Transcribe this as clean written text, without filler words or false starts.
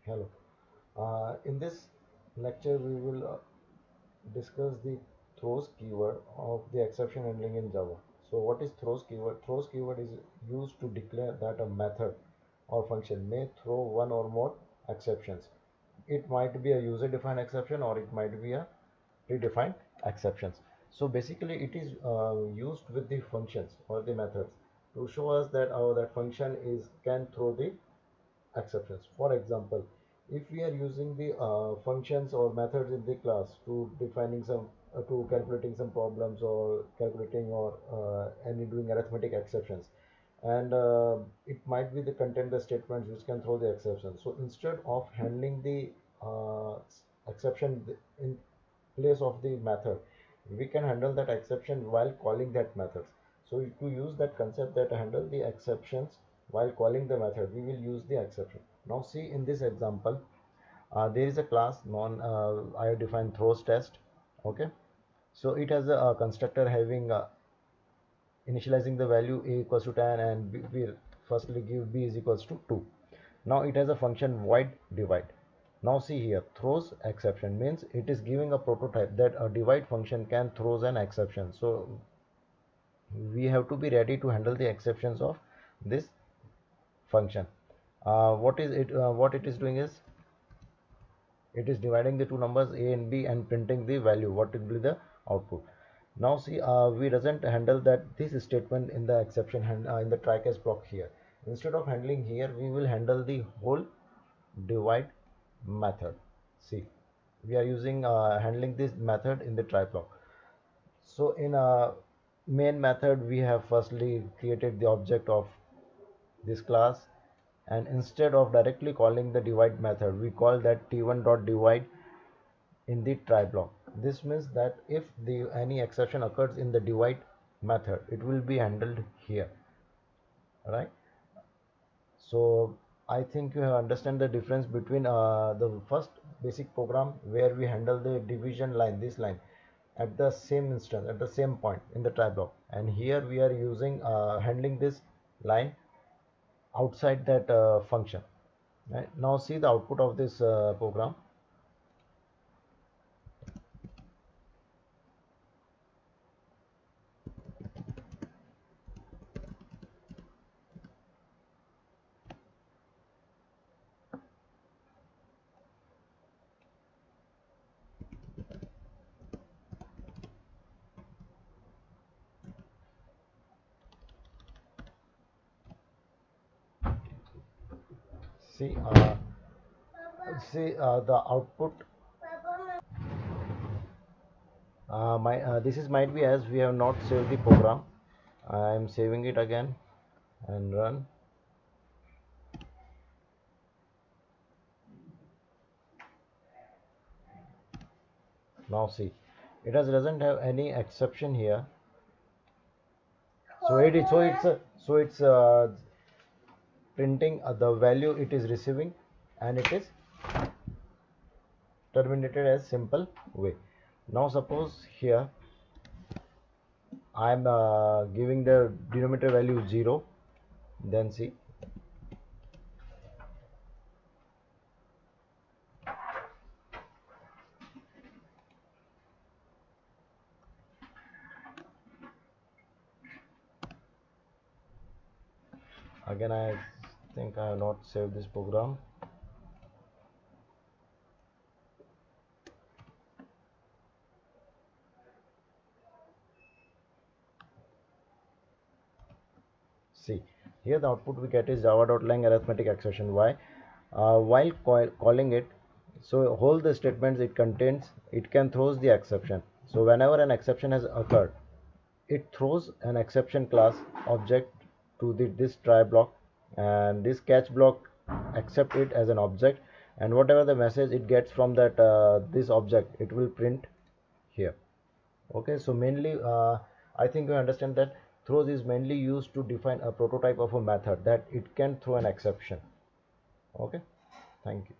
Hello. In this lecture, we will discuss the throws keyword of the exception handling in Java. So, what is throws keyword? Throws keyword is used to declare that a method or function may throw one or more exceptions. It might be a user-defined exception or it might be a predefined exceptions. So basically, it is used with the functions or the methods to show us that that function is can throw the exceptions. For example, if we are using the functions or methods in the class to defining some to calculating some problems or calculating or any doing arithmetic exceptions, and it might be the content the statements which can throw the exception. So instead of handling the uh, exception in place of the method, we can handle that exception while calling that method. So to use that concept that handle the exceptions while calling the method, we will use the exception. Now see in this example, there is a class non I have defined throws test. Okay, so it has a constructor having initializing the value a equals to 10 and we firstly give b is equals to 2. Now it has a function void divide. Now see here, throws exception means it is giving a prototype that a divide function can throws an exception. So we have to be ready to handle the exceptions of this function. What it is doing is it is dividing the two numbers a and b and printing the value what will be the output. Now see, we doesn't handle that this statement in the exception in the try catch block here. Instead of handling here, we will handle the whole divide method. See, we are using handling this method in the try block. So in a main method, we have firstly created the object of this class, and instead of directly calling the divide method, we call that t1.divide in the try block. This means that if the any exception occurs in the divide method, it will be handled here, right? So I think you have understand the difference between the first basic program where we handle the division line, this line, at the same instance, at the same point in the try block, and here we are using handling this line outside that function. Right? Now see the output of this program. See, the output. My this is might be as we have not saved the program. I am saving it again and run. Now see, it has doesn't have any exception here. So it's printing the value it is receiving, and it is terminated as simple way. Now suppose here I am giving the denominator value 0. Then see, again I think I have not saved this program. See, here the output we get is java.lang arithmetic expression. Why? While calling it, so hold the statements it contains, it can throws the exception. So whenever an exception has occurred, it throws an exception class object to this try block, and this catch block accept it as an object, and whatever the message it gets from that this object, it will print here. Okay, so mainly I think you understand that throws is mainly used to define a prototype of a method that it can throw an exception. Okay, thank you.